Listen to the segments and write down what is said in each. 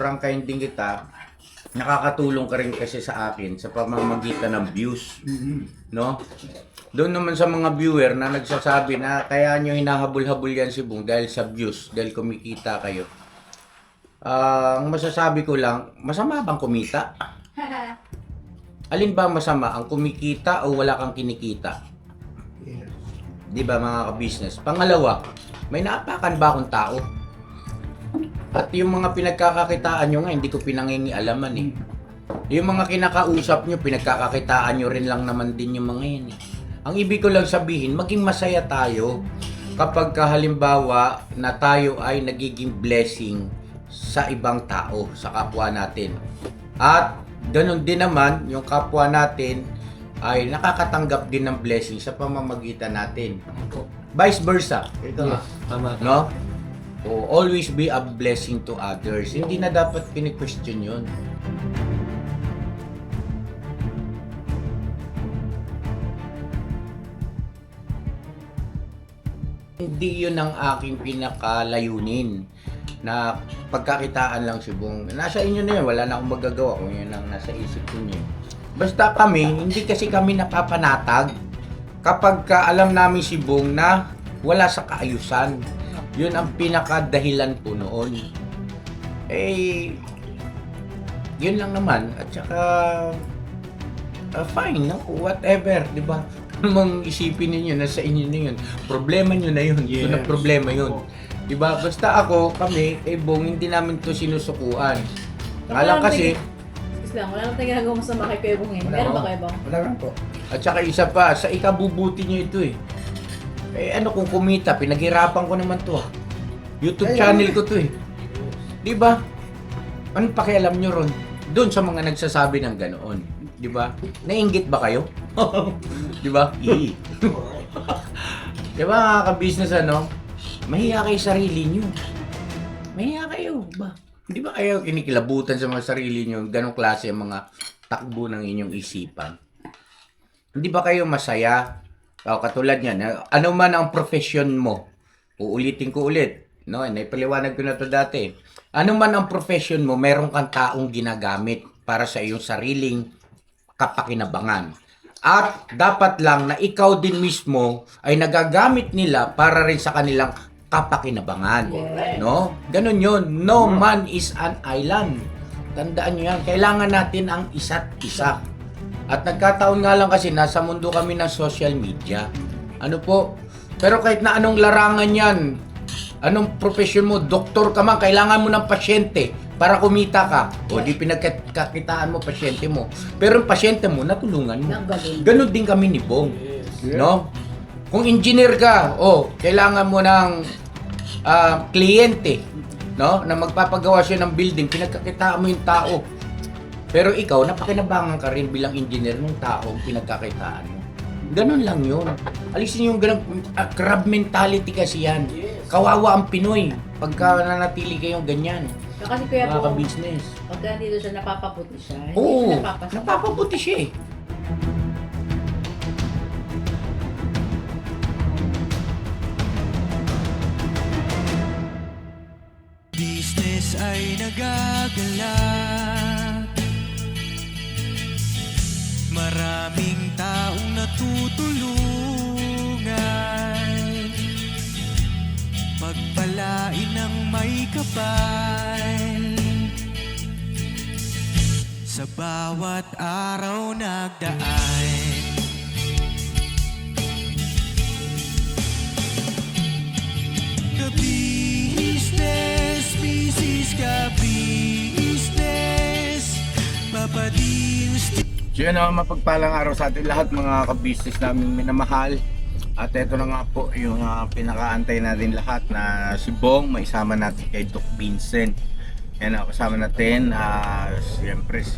prangkahin din kita, nakakatulong ka rin kasi sa akin sa pamamagitan ng views. No? Doon naman sa mga viewer na nagsasabi na kaya nyo hinahabol-habol yan si Bong dahil sa views, dahil kumikita kayo. Ang masasabi ko lang, masama bang kumita? Alin ba masama? Ang kumikita o wala kang kinikita? Di ba mga ka-business? Pangalawa, may naapakan ba akong tao? At yung mga pinagkakakitaan nyo nga, hindi ko pinangingialaman eh. Yung mga kinakausap nyo, pinagkakakitaan nyo rin lang naman din yung mga yan eh. Ang ibig ko lang sabihin, maging masaya tayo kapag halimbawa na tayo ay nagiging blessing sa ibang tao, sa kapwa natin. At ganun din naman, yung kapwa natin ay nakakatanggap din ng blessing sa pamamagitan natin. Vice versa. Ito tama. No? O, always be a blessing to others. Hindi na dapat pini-question yun. Hindi yun ang aking pinakalayunin na pagkakitaan lang si Bong. Nasa inyo na yun, wala na akong magagawa kung yun ang nasa isip niyo. Basta kami, hindi kasi kami napapanatag kapag alam namin si Bong na wala sa kaayusan. Yun ang pinakadahilan po noon. Eh, yun lang naman. At saka, fine, no? Whatever, di ba? Anong isipin ninyo, nasa inyo na yun. Problema nyo na yun. Yes. Yun ang problema yun. Di ba? Basta ako, kami, kay Bong, hindi namin to sinusukuan. Alam kasi, wala nang ginagawa masama kay Kuya Bong eh. Meron ba kayo Bong? Wala lang po. at saka isa pa, sa ikabubuti nyo ito eh. Eh ano kung kumita, pinaghirapan ko naman to ah. YouTube channel ko to eh. Di ba? Anong pakialam nyo ron? Doon sa mga nagsasabi ng ganoon. Di ba? Nainggit ba kayo? Di ba? Di ba mga ka-business ano? Mahiya kayo sa sarili nyo. Mahiya kayo ba? Di ba kayo kinikilabutan sa mga sarili nyo? Ganong klase ang mga takbo ng inyong isipan. Hindi ba kayo masaya? O, katulad yan, ano man ang profession mo, uulitin ko ulit. No, naipaliwanag ko na to dati. Ano man ang profession mo, meron kang taong ginagamit para sa iyong sariling kapakinabangan. At dapat lang na ikaw din mismo ay nagagamit nila para rin sa kanilang kapakinabangan. No? Ganon yun. No man is an island. Tandaan nyo yan. Kailangan natin ang isa't isa. At nagkataon nga lang kasi nasa mundo kami ng social media. Ano po? Pero kahit na anong larangan yan, anong profession mo, doktor ka man, kailangan mo ng pasyente para kumita ka. O di pinagkakitaan mo pasyente mo. Pero yung pasyente mo, natulungan mo. Ganon din kami ni Bong. No? Kung engineer ka, kailangan mo ng kliyente, no? Na magpapagawa siya ng building, pinagkakitaan mo yung tao. Pero ikaw, napakinabangan ka rin bilang engineer ng taong pinagkakitaan mo. Ganon lang yun. Alisin yung ganun, crab mentality kasi yan. Kawawa ang Pinoy pagka nanatili kayong ganyan. Kasi Kuya Bong, business. pagka dito siya, napapaputi siya. Oo, Hindi napapaputi siya eh. Business ay nagagalak, maraming taong natutulungan, pagpalain ng may kapal, sa bawat araw nagdaan. Ka-business, business, ka-business, papadius. So yun ang mapagpalang araw sa atin lahat mga ka-business namin minamahal. At ito na nga po yung pinakaantay natin lahat na si Bong, maisama natin kay Doc Vincent. Yan ang kasama natin, siyempre si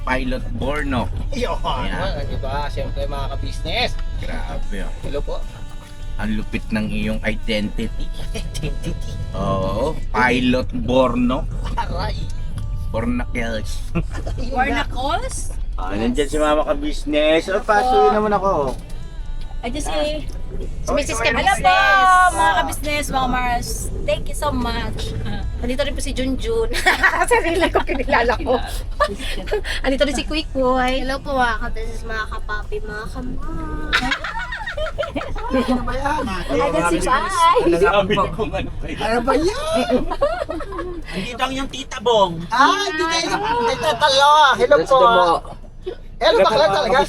Pilot Borno. Diba? Siyempre mga ka-business. Grabe. Hello po. Ang lupit ng iyong identity. Oo, Pilot Borno. Aray. Bornacles. Warnacles? Nandyan si Mama ka-business. Pasuyin naman ako. I just say, Si Mrs. Hello Kabisnes. po, mga kabisnes, mga Mars. Thank you so much. Andito rin po si Junjun. Sarili ko, kinilala ko. Andito rin si Kwikwoy. Hello po mga kabisnes, mga kapapi, mga kamama. Ayan si Pai. Ano ba yan? Andito ang yung tita Bong. Hindi kayo talo. Hello po. Hello, bakla talaga.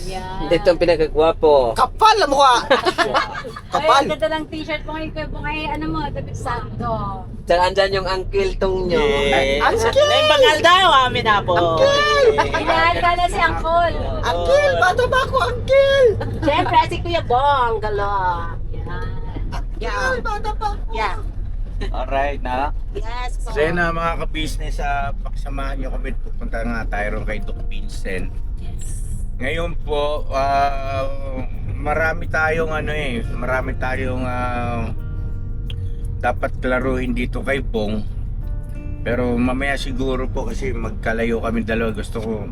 Yan. Ito ang pinagagwapo. Kapal ang mukha. Kapal. Ay, ganda ng t-shirt mo ngayon, Kuya Bong. Ay, ano mo, David Santo. Andyan yung uncle tong nyo. Ang sakit. May bangal daw, amin na po. Inahanda na si Angkol. Uncle, bata ba ako, Uncle? Siyempre, si Kuya Bong, galo. Yan, bata pa ako. Yeah. Alright na. Yes po. So yun na mga ka-business, paksamahan nyo kami. Pupunta nga tayo ron kay Doc Vincent. Ngayon po, marami tayong dapat klaruhin dito kay Bong. Pero mamaya siguro po kasi magkalayo kami dalawa. Gusto ko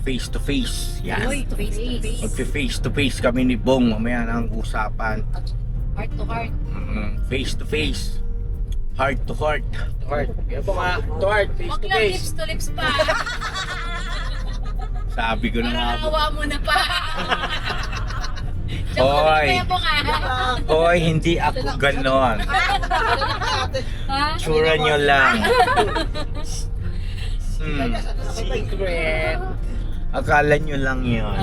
face to face. Yan. Uy, Magfi-face to face kami ni Bong. Mamaya na ang usapan. heart to heart. Face to face. Heart to heart. Yan po nga. Toward, face Huwag to lang face. lips to lips pa. Sabi ko na nga Parang po. awa mo na pa. Hoy. Kuya Bong, Hoy, hindi ako ganon. ha? Tsura nyo lang. Secret. Akala nyo lang yun.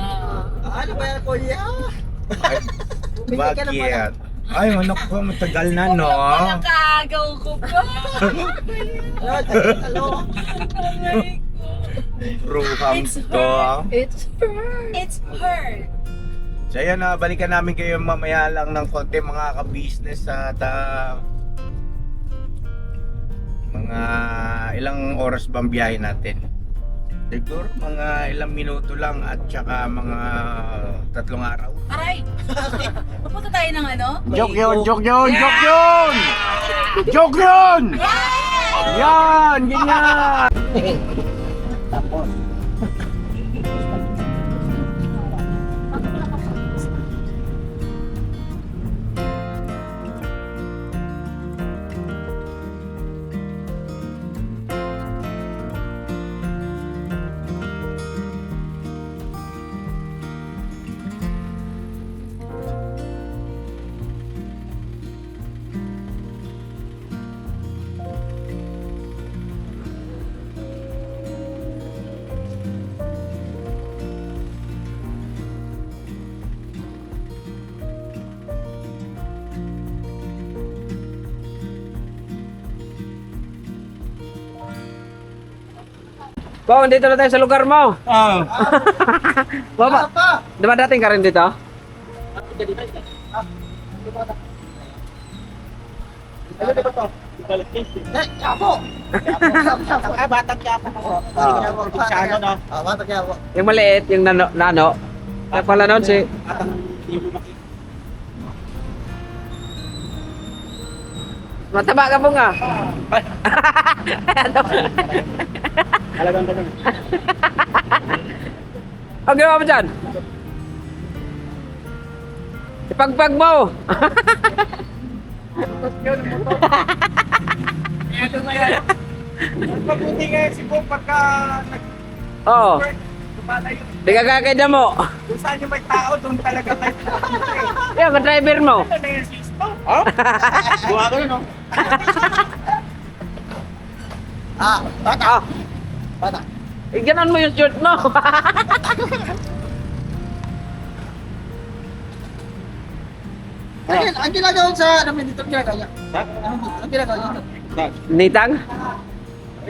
Ano ba yan, kuya? Bakit? Ay, anak ko, matagal na, no? Nakagaw ko pa. Hello. Ruhang to. It's her. It's her. So, ayan na, balikan namin kayo mamaya lang ng konti mga ka-business at mga ilang oras bang biyahe natin? Siguro mga ilang minuto lang at saka mga 3 araw. Aray! Pupunta tayo ng ano? Joke yun! Joke yun! Joke yun! Joke yun! Yan! Ganyan! Bong, dito na tayo sa lugar mo. Baba, di ba dating ka rin dito? Batang Quiapo ako. Sa ano, no? Bata kaya ako. Yung maliit, yung nano. Kaya pala nun si... Mataba ka po nga. Talagang ganun. Ang ginawa mo dyan? Ipagpag mo. Mabuti nga si Bong pagka Oo. nagpapalayo. Di ka kakaya mo. Kung saan yung may tao, doon talaga kayo. Yan, ka-driver mo. Ano na yung sisto? Oh? Buha ka no? Bata. Ah, Bata. ganon mo yung shirt mo. Ang ginagawa sa namin dito ginagawa. Ang ginagawa dito. Nitang?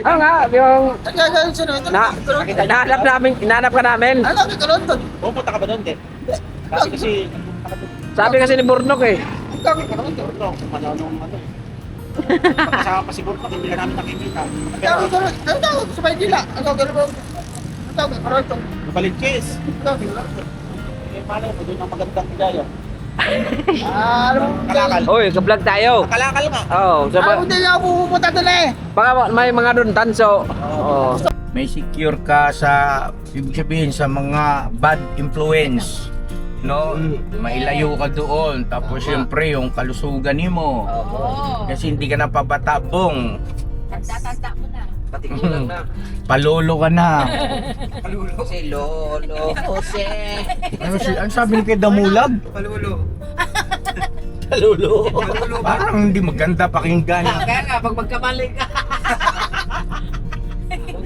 Oo nga, yung... Ang ginagawa sa namin. Hinahanap ka namin. Ano ang gagawin doon? Pupunta ka ba doon, Ted? Kasi Sabi kasi ni Burnok eh. Ang gagawin doon? ano. Pagkasama pa si Bong, hindi ka namin nakikita. Ang gagawin doon? Ang gagawin sa Maynila. Ang gagawin doon? Ang gagawin doon? Balitkis. Ang gagawin doon? Eh, paano mo doon ang magandang hidaya? Ano? Kalakal. Uy, ka-vlog tayo. Kalakal nga. Oo, so Hindi nga pupunta doon eh. baka may mga doon tanso. Oo. May secure ka sa, ibig sabihin sa mga bad influence. no, mailayo ka doon. Tapos syempre yung kalusugan mo. Oo. Kasi hindi ka na pabatabong. Tanda mo na. Patigulang na. Palolo ka na. Si Lolo Jose. Ano sabi ni kay Damulag? Palulo. Palolo. Parang hindi maganda pakinggan. Kaya nga, pag magkamali ka.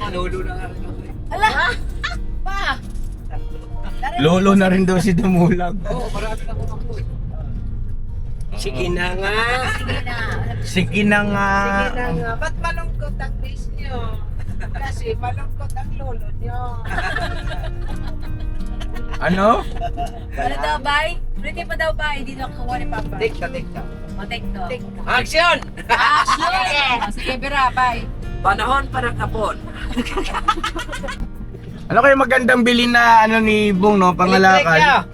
Palulo na nga rin ako. Ala! Pa! Lolo na rin daw si Damulag. Oo, marami na kumakul. Sige na nga. Sige na. Sige na nga. Sige na nga. Ba't malungkot ang face nyo? Kasi malungkot ang lolo nyo. Ano? Ano daw, bay? Pretty pa daw, bay? Hindi na kukuha ni Papa. Take na. O, take to. Action! Action! Sige, Bira, bay. Panahon para kapon. Ano kayo magandang bilhin na ano ni Bong, no? Pangalakan?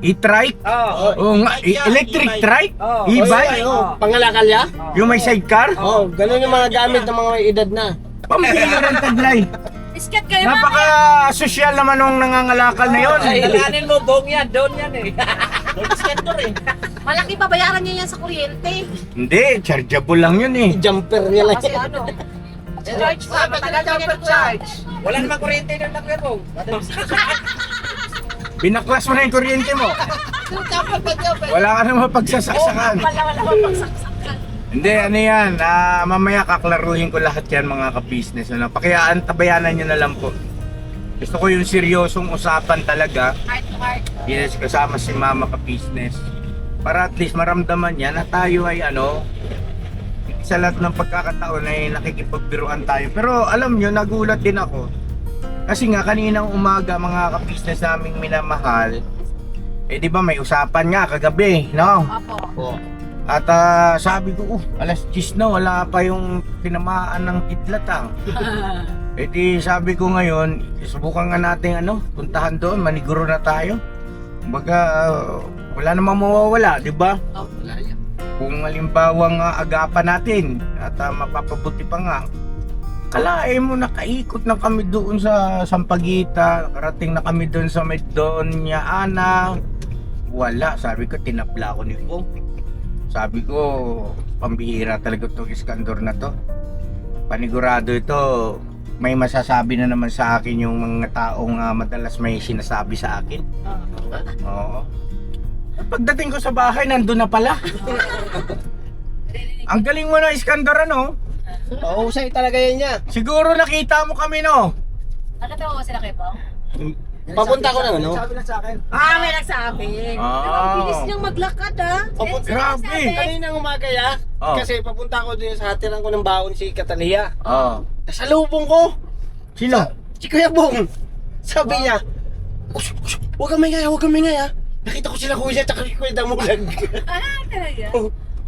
E-trike? Oo. Oo nga, electric trike? Oo. E-bike? Pangalakal ya? Yung may sidecar? Oo, ganun yung mga gamit ng mga may edad na. Pambihira ng taglay. Iskat kayo, mama. Napaka-social naman nung nangangalakal na yun. Ay, ilanin mo, bong yan. Doon yan eh. Malaki pa bayaran niya yan sa kuryente. Hindi, chargeable lang yun eh. Jumper niya lang. Kasi ano, George pa, matagal ka niya charge. Wala namang kuryente ng lakyan mo. Binaklas mo na yung kuryente mo. Wala ka naman pagsasaksakan. wala pagsaksakan. Hindi, ano yan. Mamaya kaklaruhin ko lahat yan mga ka-business. Ano? Pakiyaan, tabayanan nyo na lang po. Gusto ko yung seryosong usapan talaga. Heart to heart. Yes, kasama si mama ka-business. Para at least maramdaman niya na tayo ay ano, sa lahat ng pagkakataon ay nakikipagbiruan tayo. Pero alam nyo, nagulat din ako. Kasi nga kaninang umaga mga ka-business naming minamahal, eh di ba may usapan nga kagabi, no? Opo. At sabi ko, alas 10 na, wala pa yung tinamaan ng kidlat Eh di sabi ko ngayon, subukan nga natin ano, puntahan doon, maniguro na tayo. Kumbaga, wala namang mawawala, di ba? Opo. Kung halimbawang agapan natin at mapapabuti pa nga. Kalain mo, nakaikot na kami doon sa Sampaguita, nakarating na kami doon sa Doña Ana. Wala, sabi ko, tinapla ko ni Bong. Sabi ko, pambihira talaga itong iskandor na to. Panigurado ito, may masasabi na naman sa akin yung mga taong madalas may sinasabi sa akin. Oo. Pagdating ko sa bahay, nandun na pala. Ang galing mo na iskandor, ano? Pausay talaga yan niya. Siguro nakita mo kami, no? Nakatawa sila kayo, Bong? Papunta ko na ano? May nagsabi. Bilis niyang maglakad ha. Grabe. Kaninang umaga ya. Oh. Kasi papunta ko din sa hatiran ko ng baon si Catalia. Oo. Nasalubong ko. Sino? Si Kuya Bong. Sabi niya, huwag kang mingay, huwag kang mingay ha. Nakita ko sila kuya at si Kuya Damulag. Talaga?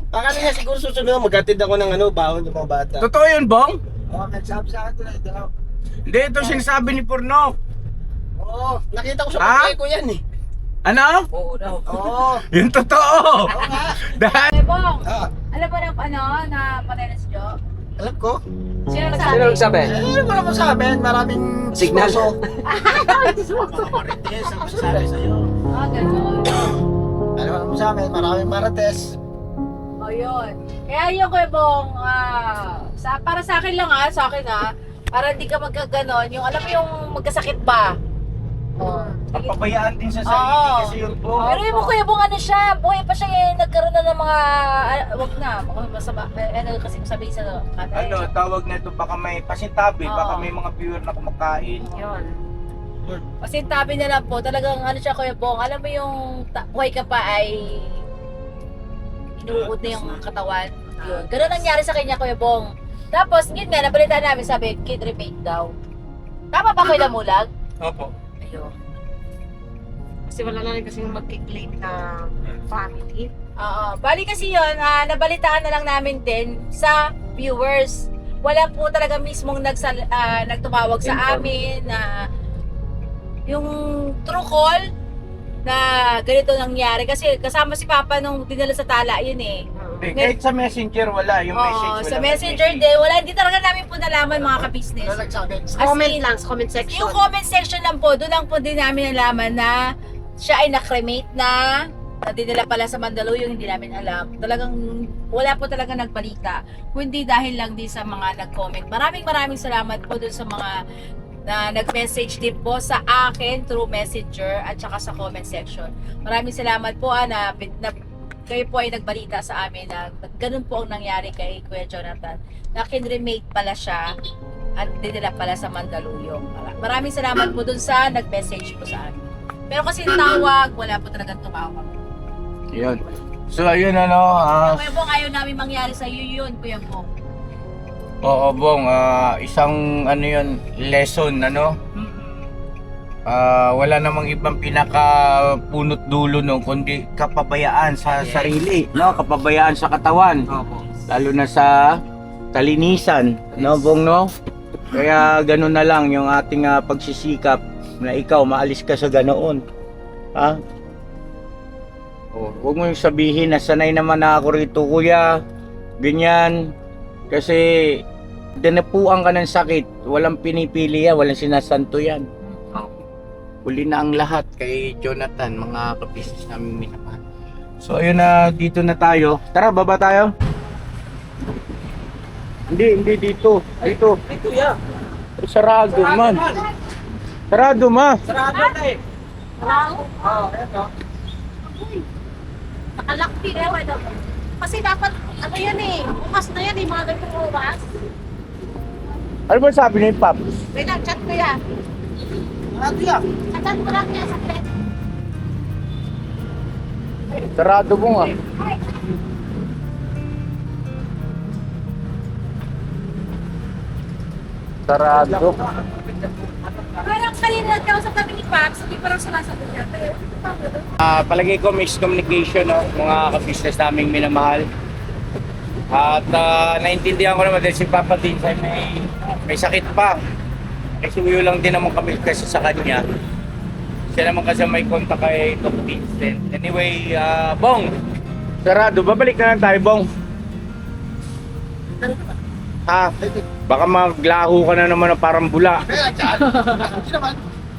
Akala niya siguro susunod maghatid ako ng ano, baon ng mga bata. Totoo yun, Bong? Oo, nagsabi sa akin ito. Hindi, ito sinasabi ni Purnok. Oo, nakita ko sa Ha? pagkay ko yan eh. Ano? Oo daw. Oo. Yung totoo. Dahil Hey, Bong. Ah, Alam mo na ano, na patay na si Jo? alam ko. Sino Sino nagsabi? nagsabi? Eh, wala ko sabi, maraming Signal. Marites, ang masasabi sa'yo. Gano'n. Ano mo sa amin, maraming marites. O, yun. Kaya yun, Kuya Bong, para sa akin lang para hindi ka magkaganon, yung alam mo yung magkasakit ba? papabayaan din sa Oo. sarili kasi yun, Bong. Pero yung Kuya Bong, ano siya, buhay pa siya nagkaroon na ng mga, wag na, masama, kasi sabihin sa kanay. Ano, tawag na ito, baka may pasintabi, Oo. baka may mga viewer na kumakain. Yun. Kasi tabi na lang po, talagang ano siya Kuya Bong, alam mo yung buhay ka pa ay inuukod na yung katawan. Yun. Ganun nangyari sa kanya Kuya Bong. Tapos, yun nga, nabalita namin, sabi, kid rebate daw. Tama ba Kuya Damulag? Opo. Ayun. kasi wala na rin kasi mag-claim na family. Oo. Bali kasi yun, nabalitaan na lang namin din sa viewers. Wala po talaga mismong nagtumawag sa amin na yung true call na ganito nangyari. Kasi kasama si Papa nung dinala sa tala yun eh. Kahit sa messenger, wala. Yung message, Oo, wala. sa messenger din, wala. Hindi talaga namin po nalaman mga ka-business. Ano nagsabi? As Comment in, lang sa comment section. yung comment section lang po, doon lang po din namin nalaman na siya ay na-cremate na dinala pala sa Mandaluyong, hindi namin alam. Talagang wala po talaga nagbalita. Kundi dahil lang din sa mga nag-comment. Maraming salamat po dun sa mga na nag-message din po sa akin through messenger at saka sa comment section. Maraming salamat po na kayo po ay nagbalita sa amin na ganun po ang nangyari kay Kuya Jonathan. Na kinremate pala siya at dinala pala sa Mandaluyong. Maraming salamat po dun sa nag-message po sa amin. Pero kasi tawag, wala po talagang tumawag. Yun. So, ayun ano. Kuya Bong, ayaw namin mangyari sa iyo yun, Kuya Bong. Oo, Bong. Isang ano yun, lesson, ano? Wala namang ibang pinaka-punot dulo no, kundi kapabayaan sa sarili, no? Kapabayaan sa katawan. Lalo na sa kalinisan, no, Bong, no? Kaya ganun na lang yung ating pagsisikap na ikaw maalis ka sa ganoon. Ha? Huwag mo yung sabihin na sanay naman na ako rito, kuya. Ganyan. Kasi dinapuan ka ng sakit. Walang pinipili yan, walang sinasanto yan. Huli na ang lahat kay Jonathan, mga kabusiness namin minamahal. So ayun na, dito na tayo. Tara, baba tayo. Hindi dito. Dito. Dito ya. Sarado man. Sarado ma. Sarado na eh. Nakalakti na yun. Kasi dapat, ano yan eh, bukas na yan eh, mga ganitong oras. Ano ba sabi ni Pops? Wait lang, chat ko yan. Sarado ya. Chat ko lang yan, sakit. Sarado mo nga. Sarado. Parang kanina nagkausap kami ni Paps, hindi parang sinasagot niya. Palagay ko miscommunication, no, mga ka-business naming minamahal. At naintindihan ko naman dahil si Papa Dinsay may sakit pa. Kasi uyo lang din naman kami kasi sa kanya. Siya naman kasi may kontak kay Doc Vincent. Anyway, Bong, sarado. Babalik na lang tayo, Bong. Ha? Baka maglaho ka na naman na parang bula.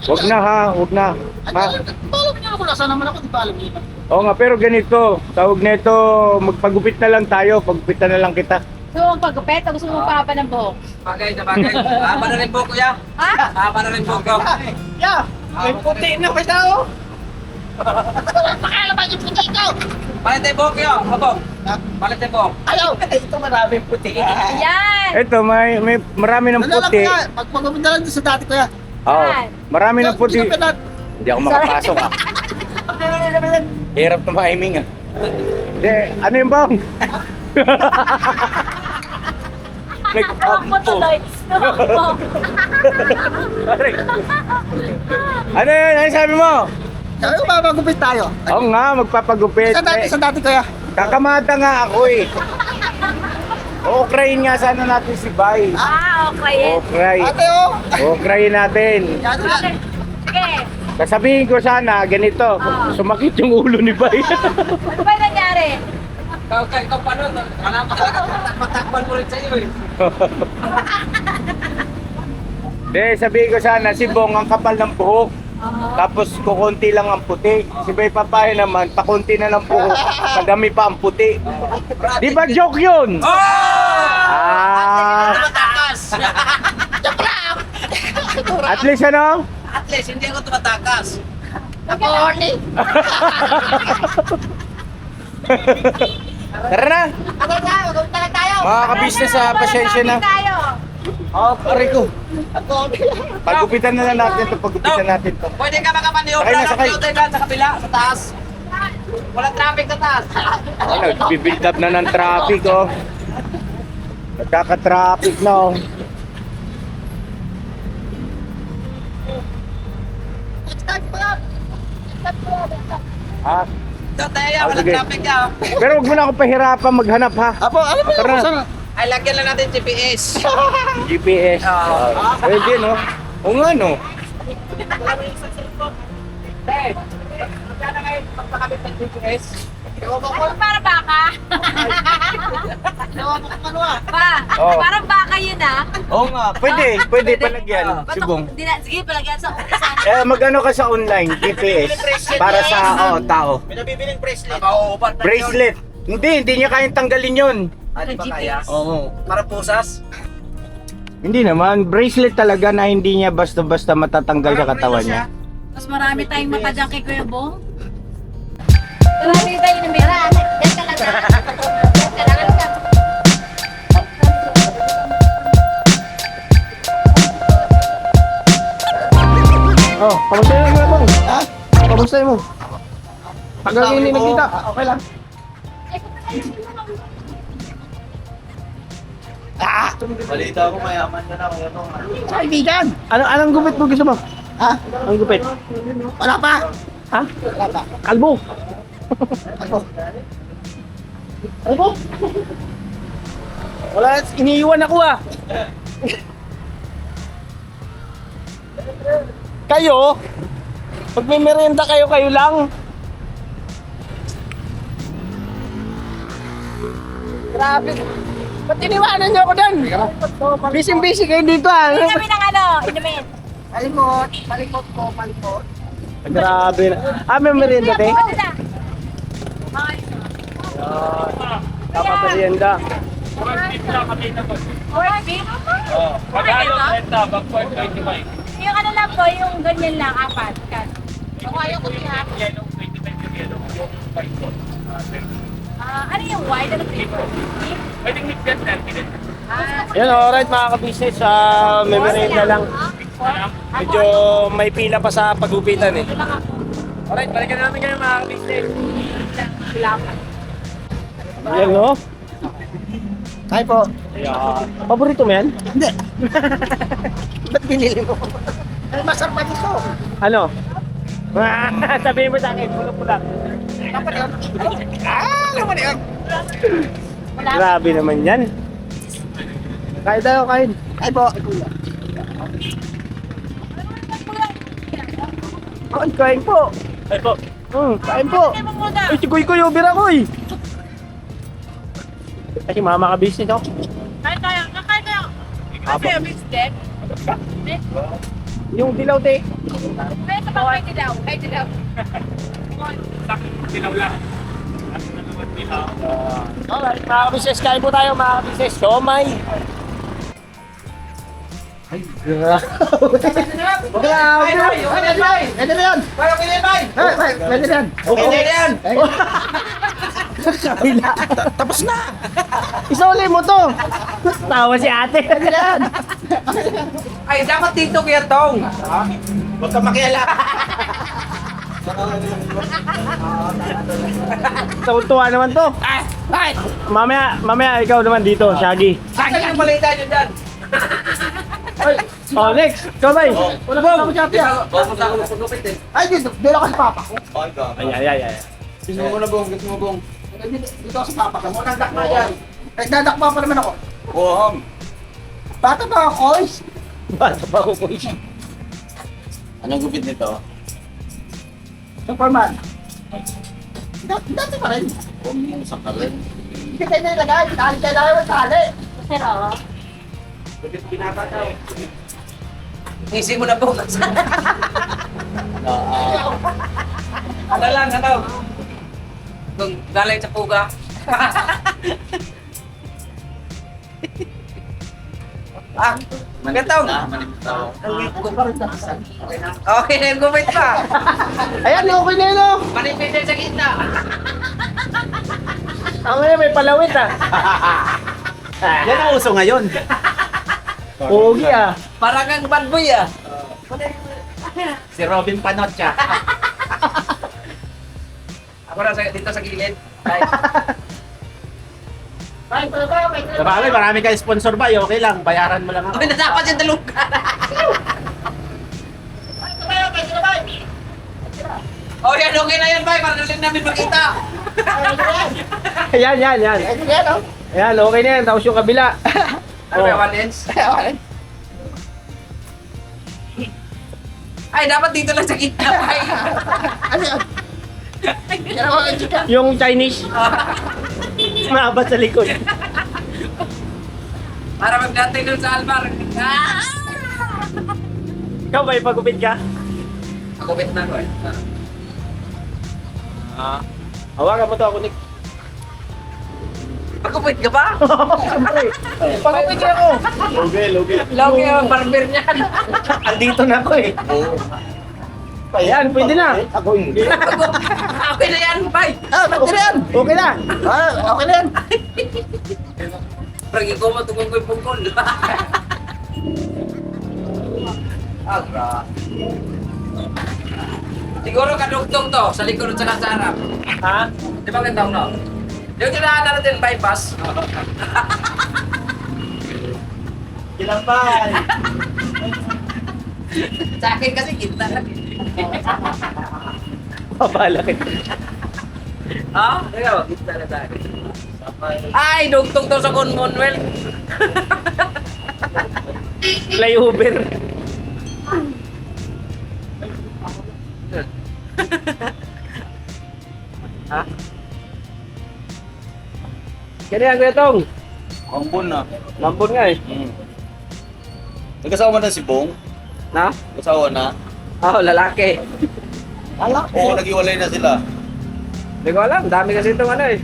Huwag na ha, huwag na. Ha? Alam niya ako, nasa naman ako, di ba alam niya? Oo nga, pero ganito, tawag nito, magpagupit na lang tayo, paggupitan na lang kita. So, ang pagkupet, gusto mo pa ng buhok? Bagay na bagay. Haba na rin po kuya. Ha? Haba na rin po ko. Yeah, may puti na pa tao. Pakalaman yung puti ko. Palit tayo po kuya, habang. Palit tayo po. Ayaw, ito maraming puti. Ayan! Ito, may marami ng puti. Pagpagupit na lang sa dati kuya. Oo, marami ng puti. Hindi ako makapasok ah. Hirap na maiming ah. Hindi, ano yung bang? Ako tuloy. Ano yun? Ano sabi mo? Sabi ko papagupit tayo. Oo nga, magpapagupit. Sa dati kuya. Kakamata nga ako eh. Okrayin nga sana natin si Bay. Okay. Okray. Ate oh. Okrayin natin. Yan na. Sige. Sasabihin ko sana, ganito, sumakit yung ulo ni Bay. Ano ba nangyari? Ikaw paano? Wala pa talaga matakpan mo rin sa iyo eh. Hindi, sabihin ko sana, si Bong ang kapal ng buhok. Tapos kukunti lang ang puti. Si Bay Papaya naman, pakunti na ng buhok. Madami pa ang puti. Di ba joke yun? Ah, Tumatakas! at least ano? At least, hindi ako tumatakas. Tara na! Mga ka-business, pasensya na. Tayo. Oh, pare ko. Pagupitan na lang natin ito, pagupitan natin ito. Pwede ka makapaniobra Sakay na, ng sakay. floater gun sa kabila, sa taas. Walang traffic sa taas. Oh, nagbibuild up na ng traffic, oh. Nagkaka-traffic na, oh. Ha? So, tayo, walang sige. traffic ka. Pero huwag mo na ako pahirapan maghanap, ha? Apo, alam mo Tara. sana. Ay, lagyan lang natin GPS. GPS. Pwede, no? Oo nga, no? Hey, magkano kayo pagpakabit ng GPS? Ano para baka? Pa, Oo. parang baka yun ah. Oo nga, pwede palagyan. Ba't Subong. ako- Sige, palagyan sa umpisa. Magano ka sa online, GPS, para sa tao. May nabibiling bracelet. Nakauupat. Bracelet. Hindi niya kayang tanggalin yun. Di ba kaya? Oo. Para pusas. Hindi naman, bracelet talaga na hindi niya basta-basta matatanggal sa katawan niya. Mas marami tayong mata dyan kay Kuya Bong. Marami tayong numera. Yan ka lang na. Kailangan ka. Oh, kamusta yun mo? Ha? Kamusta mo? Hanggang hindi nagkita. Okay lang. Balita ko mayaman na ako. Kaibigan! Anong gupit mo gusto mo? Ha? Anong gupit? Wala pa! Ha? Wala pa. Kalbo! Kalbo? Wala, iniiwan ako ah! Kayo? Pag may merienda kayo, kayo lang. Grabe. Ba't iniwanan niyo ako doon? Busy-busy kayo dito ah. Hindi kami ng ano, inumin. Palikot po, palikot. Grabe na. May merienda te? Ano na? Dapat merienda. Correct beef? Oo. Pagkano renta, bag 25. Yung ano lang po, yung ganyan lang, apat. Ako ayaw ko siya. Ano yung white? Ano flavor? Pwedeng mix yan, 30 din. Yan, alright mga ka-business. May merienda lang. Medyo may pila pa sa pagupitan eh. Alright, balikan namin kayo mga ka-business. Yan no? Hi po. Paborito mo yan? Hindi. Ba't binili mo? Ay, masarap pa dito. Ano? Sabihin mo sa akin, pula-pula. Grabe naman yan. Kain tayo, kain. Kain po. Kain po. Ay po. Kain po. Ay, si Kuy Kuy, ubira Kuy. Kasi mama ka business ako. Kain tayo. Kakain tayo. Kasi yung mixed deck. Yung dilaw te. Kaya sa bang kay dilaw? Kay dilaw. Dilaw lang. Alright, mga ka-business, kain po tayo mga ka-business. Siomay. Ay, grabe. Grabe. Pwede na yan. Pwede na yan. Okay na yan. Kabila. Tapos na. Isuli mo to. Tawa si ate. Pwede na yan. Ay, dapat dito Kuya Tong. Huwag ka makiala. Tuwa naman to. Ay! Mamaya ikaw naman dito, Shaggy. Saan yung balita nyo dyan? Oh, next. Ikaw ba? Wala ba ako siya? Pupunta ako magpagupit eh. Ay, dito ako sa papa ko. Ay. Gusto mo na bong, gusto mo bong. Dito ako sa papa ko. Nagdakma yan. Nagdadakma pa naman ako. Oo. Bata pa ako, Koys. Bata pa ako, Koys. Anong gupit nito? Superman. Dati pa rin. Huwag mong sakalin. Hindi kayo nilagay. Tali kayo na kayo tali. Pero, Gupit pinata daw. Ngisi mo na po. Ano lang, ano? Kung galing sa puga. Magandang. Okay na yung gupit pa. Ayan, okay na yun, oh. Manipis yan sa gitna. Ang ngayon, may palawit, ah. Yan ang uso ngayon. Pogi, ah. Parang kang bad boy ah. Si Robin Panocha. Ako na dito sa gilid. Sabagay, marami kayo sponsor ba? Okay lang, bayaran mo lang ako. Ay, natapat yung dalugan. Oh, yan, okay na yan, bay. Para na lang namin makita. Yan. Ayan, okay na yan. Tapos yung kabila. Ano ba, one inch? Ay, dapat dito lang sa gitna, bay. Yung Chinese. Mahaba sa likod. Para magdating dun sa Almar. Ah! Ikaw ba ipagupit ka? Nakupit na ko eh. Hawakan mo to ako, Nick. Nakupit ka ba? Pagupit ka ako. Loge. Logi ang barber niyan. Andito na ako eh. Ayan, pwede na. Ako hindi. Okay na yan, bye. Okay na yan. Okay na. Okay na yan. Pergi ko matugong ko yung pungkol. Agra. Siguro kadugtong to sa likod at saka sa harap. Ha? Di ba ganda no? Yung kinahanda natin bypass. Ilang ba? Sa akin kasi kita lang. Babala kita. Ha? Ikaw, kita na sa akin. Ay, dugtong to sa Commonwealth. Flyover. Ha? Ganyan, Kuya Tong. Ambon na. Lambon nga eh. Nagkasawa na si Bong? Na? Nagkasawa na? Oh, lalaki. Oo, nag-iwalay na sila. Hindi ko alam, dami kasi itong ano eh.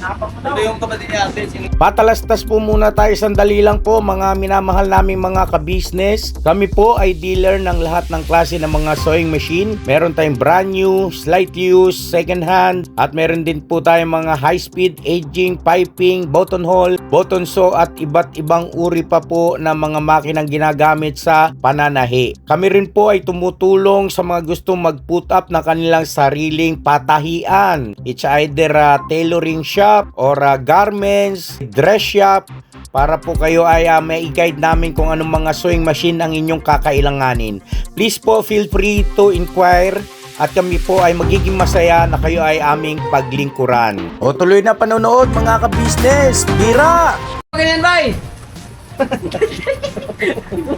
Ito yung kapatid ni ate. Patalastas po muna tayo sandali lang po mga minamahal naming mga ka-business. Kami po ay dealer ng lahat ng klase ng mga sewing machine. Meron tayong brand new, slight use, second hand, at meron din po tayong mga high speed, aging, piping, button hole, button sew at iba't ibang uri pa po ng mga makinang ginagamit sa pananahi. Kami rin po ay tumutulong sa mga gustong mag-put up ng kanilang sariling patahian. It's either a tailoring shop or garments, dress shop, para po kayo ay may i-guide namin kung anong mga sewing machine ang inyong kakailanganin. Please po feel free to inquire at kami po ay magiging masaya na kayo ay aming paglingkuran. O tuloy na panonood mga ka-business! Bira! Ganyan, bye!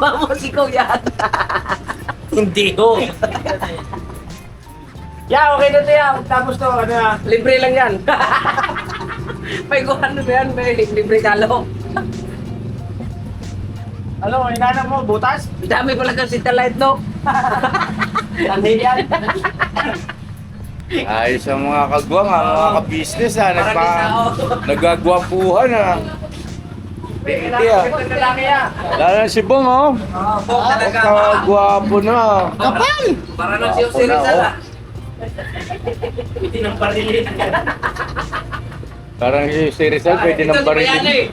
Mamasigaw yan. Hindi ho. Yeah, okay na to yan. Tapos to, ano na. Libre lang yan. May kuhan na yan, may libre kalo. Ano, inanap mo, butas? Dami pala kasi light no. Ano yan? Ayos ang mga kagwang, mga ka-business Parang nagagwapuhan Hindi ah. Lalaki yan. Lalo na si Bong oh. Bong talaga. Kagwapo na. Para na siya si Rizal ah. Hindi nang parilin. Parang si Rizal pwede Ito nang si Bayani.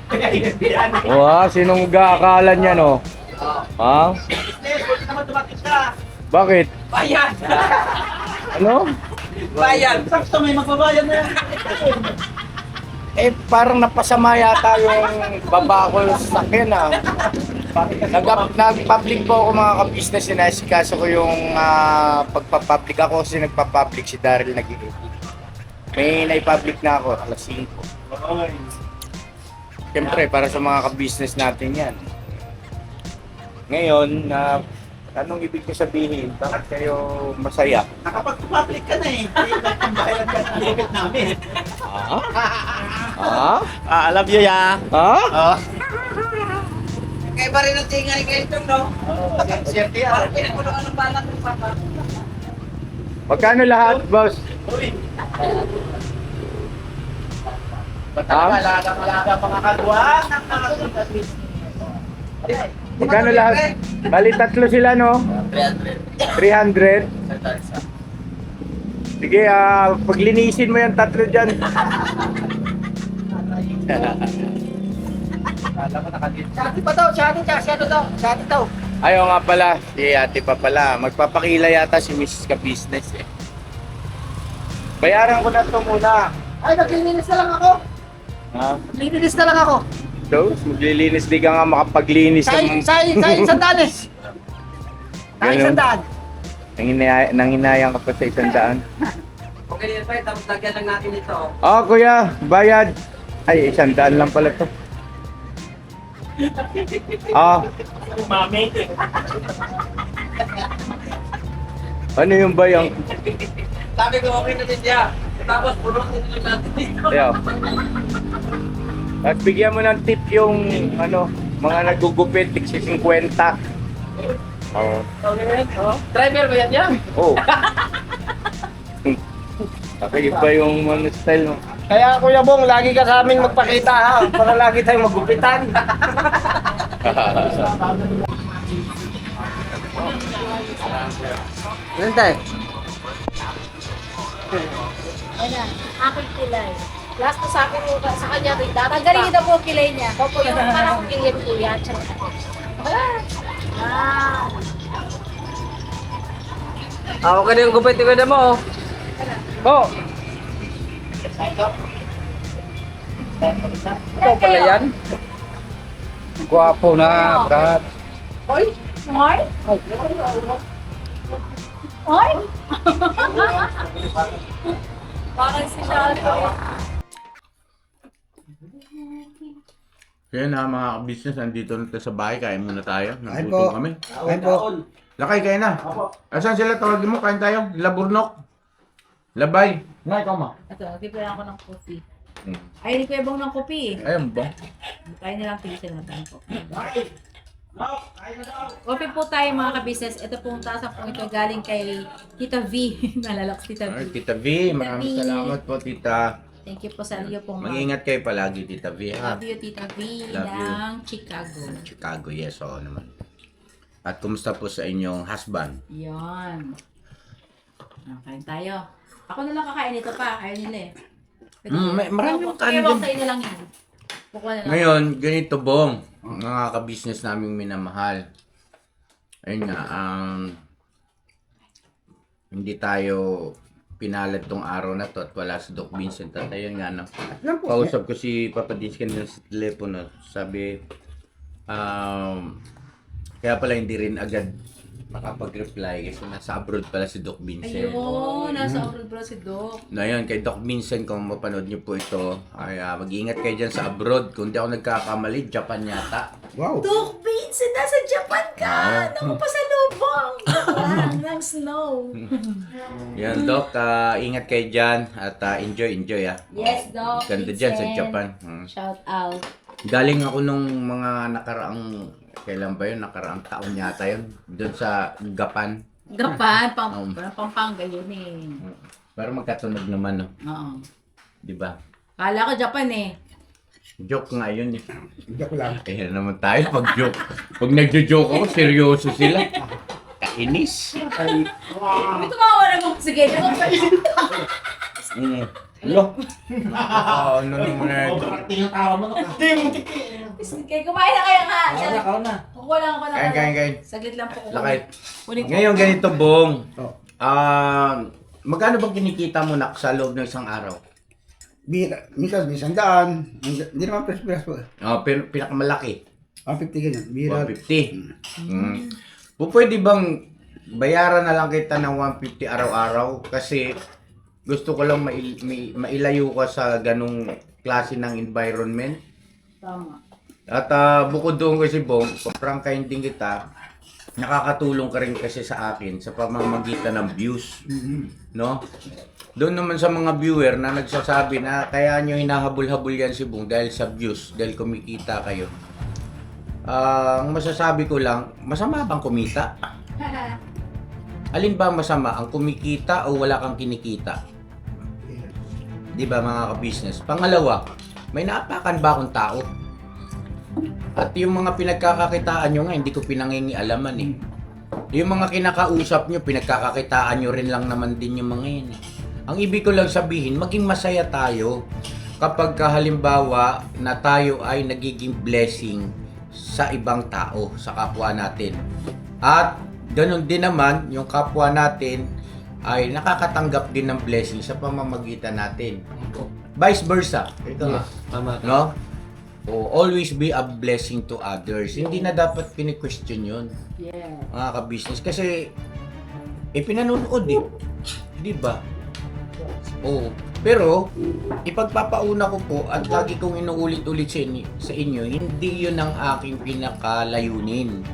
barilin. Wow, sinong gakakala niya no? Ha? Pwede naman tumatis ka. Bakit? Bayan. Ano? Bayan. Sakto, may magbabayad na yan. Eh, parang napasama yata yung baba ko sa akin ah. Nag-public po ako mga ka-business, sinasikaso ko yung pagpa-public ako kasi nagpa-public si Daryl nag-edit. May na-public na ako, alas 5. Siyempre, para sa mga ka-business natin yan. Ngayon, anong ibig ko sabihin? Bakit kayo masaya? Nakapag-public ka na eh. Nagpambayad ka ng limit namin. Alam nyo ya. Ha? Kaya ba rin ang tingay kayo ito no? Siyempre yan. Parang pinapunuan ng balat ng papa. Magkano lahat, boss? Malaga mga kagwang. Magkano lahat? Bali, tatlo sila, no? 300. Sige, paglinisin mo yung tatlo dyan. Sati pa daw, sati daw. Ayaw nga pala, si ate pa pala. Magpapakila yata si Mrs. Ka-Business eh. Bayaran ko na ito muna. Ay, naglilinis na lang ako. Ha? Naglilinis na lang ako. So, maglilinis di ka nga makapaglinis Sa isandaan eh. Sa Ganun. isandaan. Nanginayang ka pa sa 100. Okay yan pa, tapos lagyan lang natin ito. Oh, kuya, bayad. Ay, 100 lang pala to. Ah, Mami. Ano yung bayang? Sabi ko, okay na din siya. Tapos, punutin nyo natin dito. Ayaw. At bigyan mo ng tip yung ano, mga nagugupit, 50. Oo. Driver ba yan yan? Oh. Iba yung mga style mo. Kaya Kuya Bong, lagi ka sa amin magpakita ha, para lagi tayong magupitan. Ano tayo? Ayan, aking kilay. Last na sa akin mo sa kanya rin. Tanggalin niyo po kilay niya. Opo, yung parang kilay po yan. Ah. Okay na yung gupit ko na mo. Oh, Ikaw pala yan? guwapo na, Brad. Oy! Oy! Oy! Parang si Shadow. Kaya na mga business, nandito na tayo sa bahay. Kain muna tayo. Kain Nagutom po. kami. Kain po. Lakay, kain na. Asan sila? Tawagin mo. Kain tayo. Laburnok. Labay. Nga, ikaw ma. Ito, nagtimpla ako ng coffee. Ay, hindi ko ibang ng coffee. Ayun ba? Tayo na lang pilitin natin po. Coffee po tayo mga ka-business. Ito pong tasa po ito galing kay Tita V. Nalala ko si Tita V. Ay, Tita V. Maraming V. salamat po, Tita. Thank you po sa iyo pong Mag-ingat kayo palagi, Tita V. Ha? Love you, Tita V Love you. ng Chicago. Chicago, yes. Oo naman. At kumusta po sa inyong husband? Yan. Kain tayo. Ako na lang kakain ito pa. Ayaw nila eh. Marami yung kanin Ewan din. sa'yo na lang yan. Bukuha na lang. Ngayon, ganito Bong, mga ka-business naming minamahal. Ayun nga, hindi tayo pinalad tong araw na to at wala si Doc Vincent. At ayun nga, no, kausap ko si Papa Dins kanina sa telepono. Sabi, kaya pala hindi rin agad makapag-reply kasi nasa abroad pala si Doc Vincent. Ayun, nasa abroad pala si Doc. Na yun, kay Doc Vincent, kung mapanood niyo po ito, ay mag-iingat kayo dyan sa abroad. Kung di ako nagkakamali, Japan yata. Wow. Doc Vincent, nasa Japan ka! Naku pa sa lubong! ng snow. Yan, Doc, ingat kayo dyan at enjoy ah. Yes, Doc Ganda dyan sa Vincent. Japan. Shout out. Galing ako nung mga nakaraang, kailan ba yun? Nakaraang taon yata yun. Doon sa Gapan. Gapan, Pampanga yun eh. Pero magkatunog naman, no? Oo. Di ba? Kala ko Japan eh. Joke nga yun eh. Joke lang. Kaya naman tayo pag joke. Pag nagjo-joke ako, seryoso sila. Kainis. May tumawa naman. Sige, Lo. Ano naman na ito? Sige, kumain na kayo nga. Kukuha lang ako ng Kain. Saglit lang po. Lakay. Kunin ko. Ngayon ganito, Bong. Magkano bang kinikita mo na sa loob ng isang araw? Minsan, 100. Hindi naman press po. Pero pinakamalaki. 150 ganyan. Bira. 150. Pwede bang bayaran na lang kita ng 150 araw-araw? Kasi gusto ko lang mailayo ka sa ganung klase ng environment. Tama. At bukod doon kasi Bong, paprangkahin din kita, nakakatulong ka rin kasi sa akin sa pamamagitan ng views. No? Doon naman sa mga viewer na nagsasabi na kaya nyo hinahabol-habol yan si Bong dahil sa views, dahil kumikita kayo. Ang masasabi ko lang, masama bang kumita? Alin ba masama? Ang kumikita o wala kang kinikita? Di ba mga ka-business? Pangalawa, may naapakan ba akong tao? At yung mga pinagkakakitaan nyo nga, hindi ko pinangingialaman eh. Yung mga kinakausap nyo, pinagkakakitaan nyo rin lang naman din yung mga yan eh. Ang ibig ko lang sabihin, maging masaya tayo kapag halimbawa na tayo ay nagiging blessing sa ibang tao, sa kapwa natin. At ganun din naman, yung kapwa natin ay nakakatanggap din ng blessing sa pamamagitan natin. Vice versa. Ito Tama. no? Always be a blessing to others. Hindi na dapat pini-question yun, Yeah. mga ka-business. Kasi, pinanonood eh. Di ba? Pero, ipagpapauna ko po at lagi kong inuulit-ulit sa inyo, hindi yun ang aking pinakalayunin.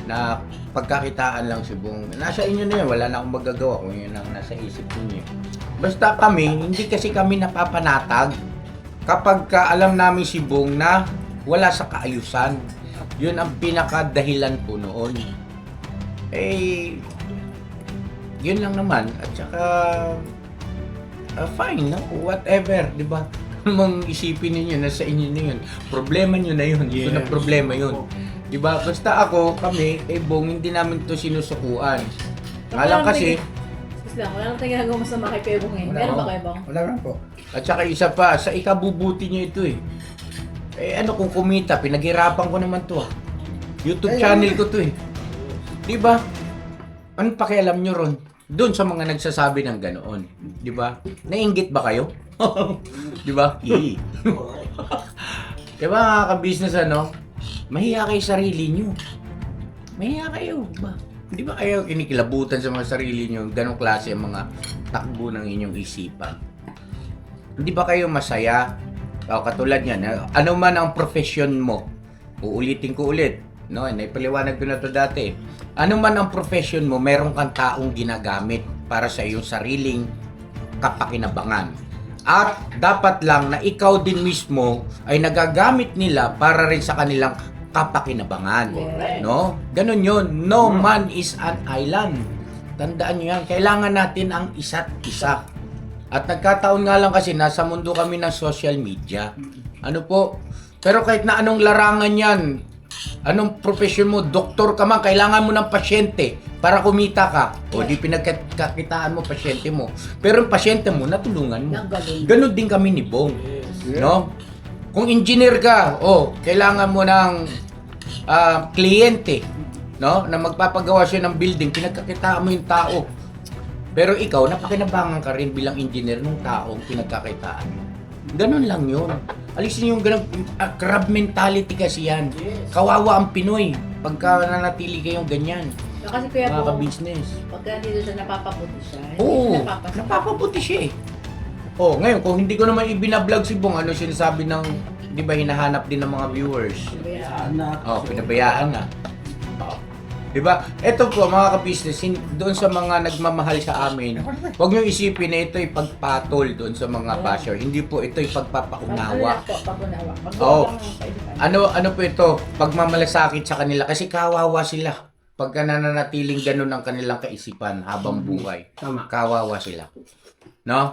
na pagkakitaan lang si Bong. Nasa inyo na yun, wala na akong magagawa kung yun ang nasa isip niyo. Basta kami, hindi kasi kami napapanatag kapag alam namin si Bong na wala sa kaayusan. Yun ang pinakadahilan po noon. Eh, yun lang naman. At saka, fine, no? Whatever, di ba? Anong isipin ninyo, nasa inyo na yun. Problema nyo na yun. Ito na problema yun. Di ba? Basta ako, kami, kay Bong, hindi namin to sinusukuan. Alam kasi, Wala nang ginagawa masama kay Kuya Bong eh. Wala Meron ko. ba Kuya Bong? Wala lang po. at saka isa pa, sa ikabubuti nyo ito eh. Eh ano kung kumita, pinaghirapan ko naman to ah. YouTube channel ko to eh. Di ba? Anong pakialam nyo ron? Doon sa mga nagsasabi ng ganoon. Di ba? Nainggit ba kayo? Di ba? Di ba mga ka-business ano? Mahiya kayo sa sarili nyo. Mahiya kayo ba? Di ba kayo kinikilabutan sa mga sarili nyo? Ganong klase ang mga takbo ng inyong isipan. Hindi ba kayo masaya? O, katulad yan, ano man ang profession mo, uulitin ko ulit, no? Naipaliwanag ko na to dati. Ano man ang profession mo, meron kang taong ginagamit para sa iyong sariling kapakinabangan. At dapat lang na ikaw din mismo ay nagagamit nila para rin sa kanilang kapakinabangan. No? Ganun yun. No man is an island. Tandaan nyo yan. Kailangan natin ang isa't isa. At nagkataon nga lang kasi nasa mundo kami ng social media. Ano po? Pero kahit na anong larangan yan, anong profesyon mo, doktor ka man, kailangan mo ng pasyente para kumita ka. O di pinagkakitaan mo pasyente mo. Pero yung pasyente mo, natulungan mo. Ganon din kami ni Bong. No? Kung engineer ka, kailangan mo ng kliyente, no? Na magpapagawa siya ng building, pinagkakitaan mo yung tao. Pero ikaw, napakinabangan ka rin bilang engineer ng taong pinagkakitaan mo. Ganon lang yun. Alisin yung ganun, crab mentality kasi yan. Kawawa ang Pinoy pagka nanatili kayong ganyan. Kasi Kuya Mga Bong, ka-business. pagka dito siya napapabuti siya. Oo, Napapasama. napapabuti siya eh. Ngayon, kung hindi ko naman ibinablog si Bong, ano sinasabi ng, di ba hinahanap din ng mga viewers? Pinabayaan na. Di ba? Ito po mga ka-business, doon sa mga nagmamahal sa amin, huwag nyo isipin na ito ay pagpatol doon sa mga basher. Hindi po ito ay pagpapaunawa. Oo. Ano po ito? Pagmamalasakit sa kanila kasi kawawa sila. Pagka nananatiling ganun ang kanilang kaisipan habang buhay. Kawawa sila. No?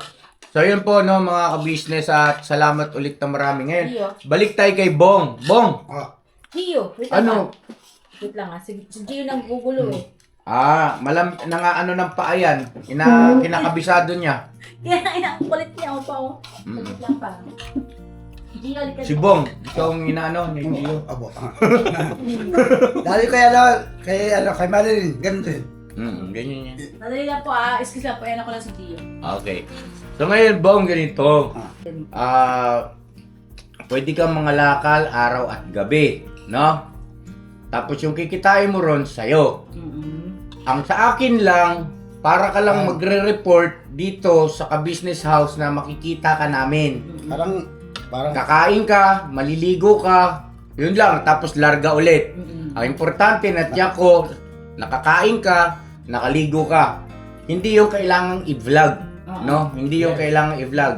So yun po no mga ka-business at salamat ulit na marami. Ngayon, balik tayo kay Bong. Bong! Gio, wait Ano? Wait lang si Gio nang gugulo eh. Ano ng paa yan. Kinakabisado niya. Yan, ang kulit niya. Pa oh. Wait lang pa. Gio, halika Si Bong, ikaw ang inaano ni Gio. Dali kay Madeline, ganun din. Ganyan yan. Madali lang po excuse lang po. Yan ako lang si Gio. Okay. So ngayon, Bong, ganito. Pwede kang mangalakal araw at gabi, no? Tapos yung kikitain mo ron, sa'yo. Ang sa akin lang, para ka lang magre-report dito sa ka-business house na makikita ka namin. Parang Kakain ka, maliligo ka, yun lang, tapos larga ulit. Ang importante na tiyak ko, nakakain ka, nakaligo ka. Hindi yung kailangang i-vlog, no? Hindi yung kailangang i-vlog.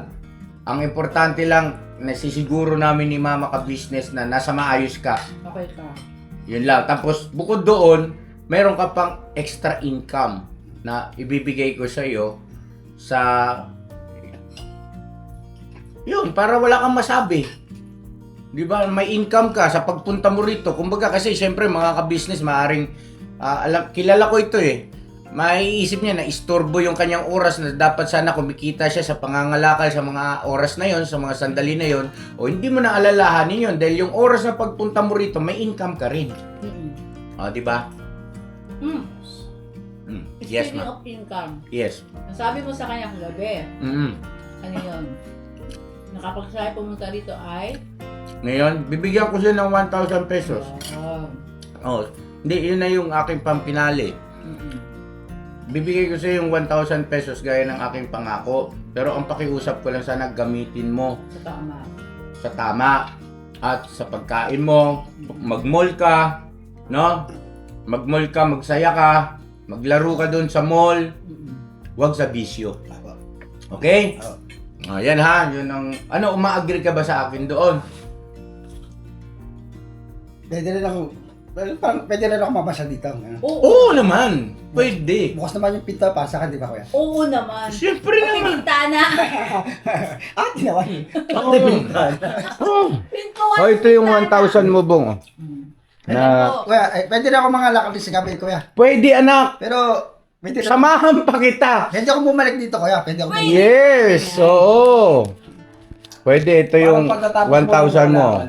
Ang importante lang, nasisiguro namin ni Mama ka-business na nasa maayos ka. Okay ka. Yun lang. Tapos, bukod doon, meron ka pang extra income na ibibigay ko sa iyo sa yun, para wala kang masabi. Di ba? May income ka sa pagpunta mo rito. Kumbaga kasi syempre mga ka-business maaring kilala ko ito eh. Maiisip niya na istorbo yung kanyang oras na dapat sana kumikita siya sa pangangalakal sa mga oras na yon, sa mga sandali na yon. O hindi mo na alalahanin yon dahil yung oras na pagpunta mo rito may income ka rin. Di ba? Yes, Speaking ma'am. of income, Yes. nasabi mo sa kanya kagabi, ano yun? Nakapagsabi pumunta rito ay? Ngayon, bibigyan ko siya ng 1,000 pesos. Hindi, yun na yung aking pampinali. Bibigay ko sa yung 1,000 pesos gaya ng aking pangako. Pero ang pakiusap ko lang sana gamitin mo sa tama. At sa pagkain mo, mag-mall ka, no? Mag-mall ka, magsaya ka, maglaro ka doon sa mall, huwag sa bisyo. Okay? Yan ha, yun ang... Ano, uma-agree ka ba sa akin doon? Pwede rin ako, pwede rin ako mabasa dito. Ano? Oo naman, pwede. Bukas naman yung pinto para sa akin, di ba kuya? Oo naman. Siyempre naman. Pintana. Di naman. Pintuan. Oh, ito yung 1,000 mo, Bong. Na, Kuya, pwede rin ako mga lakad sa gabi, kuya. pwede anak, Pero, pwede rin. samahan pa kita. Pwede ako bumalik dito, kuya. Pwede ako bumalik. Yes, oo. Pwede, ito yung 1,000 mo.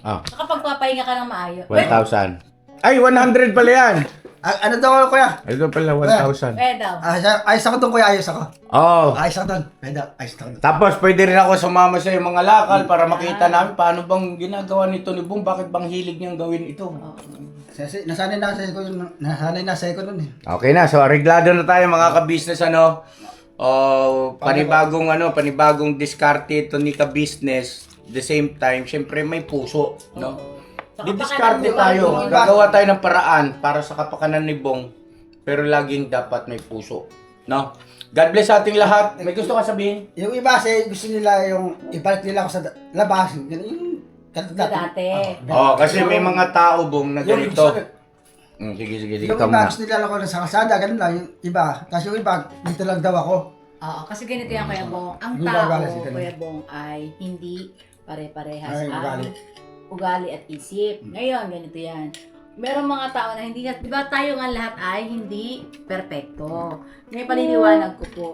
Ah, Kapag papahinga ka ng maayos. 1,000. Ay, 100 pala yan. Ano daw, kuya? Ito pala, 1,000. Daw. Ayos ako doon, kuya. Ayos ako. Oh. Ayos ako doon. Pwede, ayos ako doon. Tapos pwede rin ako sumama sa mga lakal para makita namin paano bang ginagawa nito ni Bong, bakit bang hilig niyang gawin ito. Nasanay na sa ko yun. Nasanay na sa ko doon eh. Okay na, so areglado na tayo mga ka-business ano. Panibagong diskarte ito ni ka-business. The same time, syempre may puso, no? Didiskarte tayo, gagawa tayo ng paraan para sa kapakanan ni Bong, pero laging dapat may puso, no? God bless sa ating lahat. May gusto ka sabihin? Yung iba kasi gusto nila yung ibalik nila ako sa labas. Yung Dati. Kasi may mga tao, Bong, na ganito. Sige, Yung ikaw iba na. gusto nila ako sa kalsada, ganun lang yung iba. Tapos yung iba, dito lang daw ako. Oo, kasi ganito yan, Kuya Bong. Ang Hindi tao, ba ugali si Kuya? Kuya Bong, ay hindi pare-parehas Ay, ugali. ugali at isip. Ngayon, ganito yan. Merong mga tao na hindi, di ba tayo nga lahat ay hindi perpekto. May paniniwanag ko po.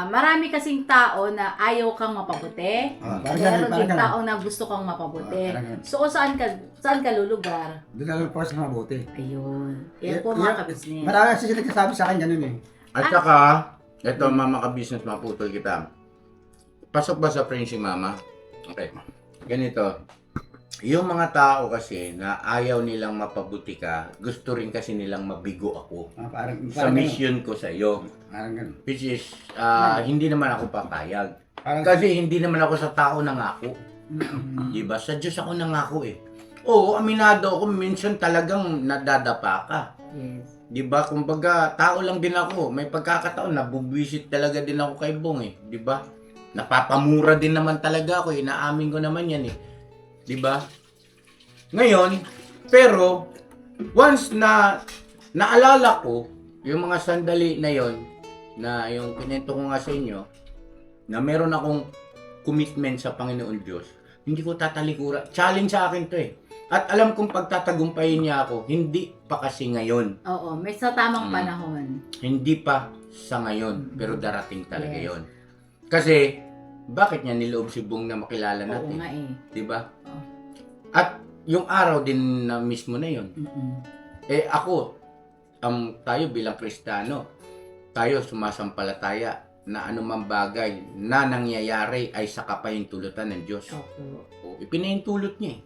Marami kasing tao na ayaw kang mapabuti. Parang Meron ganun, din parang tao na gusto kang mapabuti. parang ganun. So, saan ka lulugar? Doon lang po sa mabuti. Ayun. Yan po mga kabisnes. Marami kasi nagsasabi sa akin ganun eh. At saka, ito mama ka-business, maputol kita. Pasok ba sa frame si mama? Okay. Ganito. Yung mga tao kasi na ayaw nilang mapabuti ka, gusto rin kasi nilang mabigo ako. Sa mission ko sa iyo. Parang ganun. Which is, hindi naman ako papayag. Parang Kasi hindi naman ako sa tao nangako. Diba? Sa Diyos ako nangako eh. Oo, aminado ako, minsan talagang nadadapa ka. Yes. Diba? Kumbaga, tao lang din ako. May pagkakataon, nabubwisit talaga din ako kay Bong eh. Diba? Napapamura din naman talaga ako eh. Naamin ko naman yan eh. Diba? Ngayon, pero, once na naalala ko, yung mga sandali na yon na yung kinento ko nga sa inyo, na meron akong commitment sa Panginoon Diyos, hindi ko tatalikura. Challenge sa akin to eh. At alam kong pagtatagumpayin niya ako, hindi pa kasi ngayon. Oo, may sa tamang panahon. Hindi pa sa ngayon, pero darating talaga yon. Kasi, bakit niya niloob si Bong na makilala Oo natin? nga eh. Diba? Oo. At yung araw din na mismo na yon. Eh ako, tayo bilang Kristiyano, tayo sumasampalataya na anumang bagay na nangyayari ay sa kapahintulutan ng Diyos. Opo. O, ipinahintulot niya eh.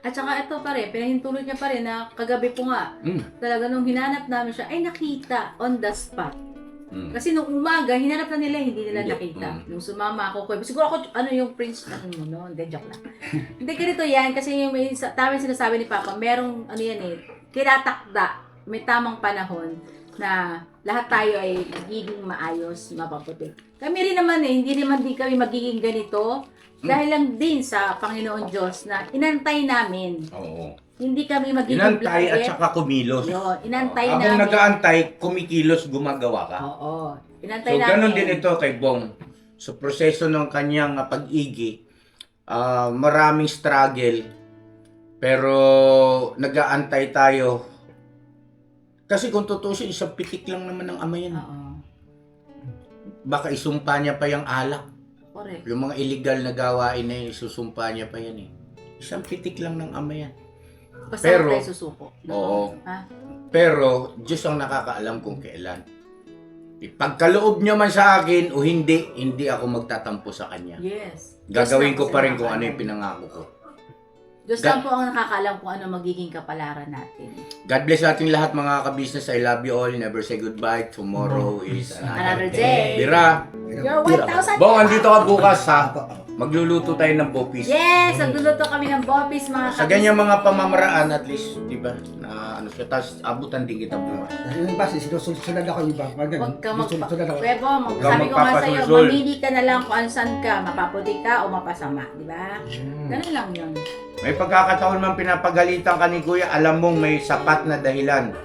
At saka ito pa rin, pinahintulot niya pa rin na kagabi po nga, talaga nung hinanap namin siya, ay nakita on the spot. Kasi nung umaga, hinanap na nila, hindi nila nakita. Nung sumama ako, siguro ako, yung prince na no? Hindi, joke lang. Hindi, ganito yan, kasi yung may tama yung sinasabi ni Papa, merong, tinatakda, may tamang panahon na lahat tayo ay magiging maayos, mapaputi. Kami rin naman hindi naman din kami magiging ganito, dahil lang din sa Panginoon Diyos na inantay namin. Oo. Hindi kami magiging Inantay at saka kumilos. inantay Habang namin. nag-aantay, kumikilos, gumagawa ka. Oo. Inantay So, namin. ganun din ito kay Bong. Sa proseso ng kanyang pag-igi, maraming struggle, pero nag-aantay tayo. Kasi kung tutusin, isang pitik lang naman ng ama yan. Oo. Baka isumpa niya pa yung alak. Correct. Yung mga illegal na gawain na yun, isusumpa niya pa yan eh. Isang pitik lang ng ama yan. Basta Pero- tayo susuko. Oo. Ha? Pero, Diyos ang nakakaalam kung kailan. Ipagkaloob niya man sa akin o hindi, hindi ako magtatampo sa Kanya. Yes. Gagawin Diyos ko lang pa rin kung ano nakakaalam. yung pinangako ko. Diyos lang po ang nakakaalam kung ano magiging kapalaran natin. God bless ating lahat mga ka-business. I love you all. Never say goodbye. Tomorrow is Another day. Bira. You're 1,000. Bong, andito ka bukas ha. Ako. Magluluto tayo ng bopis. Yes! Nagluluto kami ng bopis mga Sa ganyan mga pamamaraan, at least, di ba, na ano siya, tapos abutan din kita bukas. Yung base, sinusunod ako yung iba. Huwag ka Sinusunod ako. Bebo, Huwag ka sabi ko nga sa'yo, magpapasulsul. mamili ka na lang kung saan ka, mapaputi ka o mapasama, di ba? Ganun lang yun. May pagkakataon man pinapagalitan ka ni Kuya, alam mong may sapat na dahilan